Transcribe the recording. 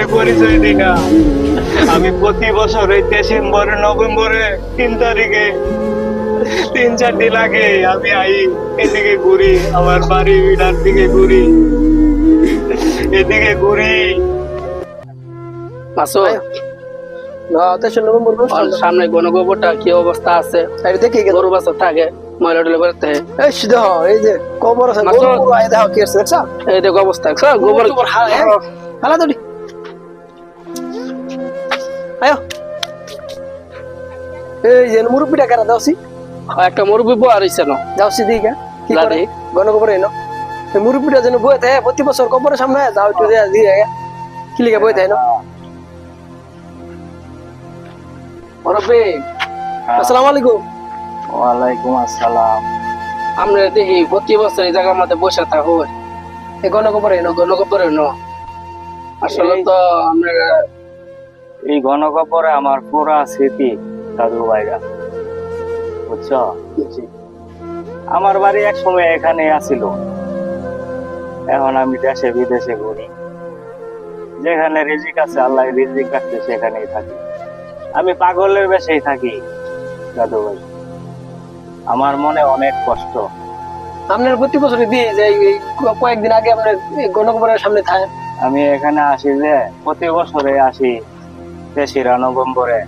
কাউরে পরিচয় দিই না। আমি প্রতি বছর এই ডিসেম্বরে নভেম্বরে 3 তারিখে 3-4 দিন আগে আমি এদিকে ঘুরি, আমার বাড়ি বিড়ার দিকে ঘুরি, এদিকে ঘুরি। মাসুদ না 3 নভেম্বর ওর সামনে গণগোবরটা কি অবস্থা আছে আরে দেখি গরু বাছর থাকে ময়লা টলে করতে এই দেখো এই যে কবর আছে মাসুদ। গরু পুরো আয় দেখো কি আছে দেখছ এই দেখো অবস্থা গোবর হালা দড়ি আয় এই যে মুরব্বিটা কারা দাওছি একটা মুরব্বী বউ আর ইচ্ছে না যাওছি দিকে কি করে লাদি। গণকবর এনো এই মুরব্বিটা যেন বয়ে থাকে প্রতি বছর কবরের সামনে যাও একটু দিয়ে কি লিখে বয়ে থাকে না মুরব্বী আসসালামু আলাইকুম ওয়ালাইকুম আসসালাম। আমরা দেখি প্রতি বছর এই জায়গার মধ্যে বসে থাকো এই গণকবর এনো গণগোবরে ন আসলে তো আমরা এই গণকবরে আমার পুরা স্মৃতি দাদু ভাইরা, বুঝছো? আমার বাড়ি এক সময় এখানে আসিল, এখন আমি দেশে বিদেশে ঘুরি। যেখানে রিজিক আছে, আল্লাহ রিজিক রাখছে, সেখানেই থাকি। আমি পাগলের বেশেই থাকি দাদু ভাই। আমার মনে অনেক কষ্ট। আপনার প্রতি বছরই দিয়ে যে এই কয়েকদিন আগে আপনার গণকবরের সামনে থাকে আমি এখানে আসি যে প্রতি বছরে আসি 3 নভেম্বরে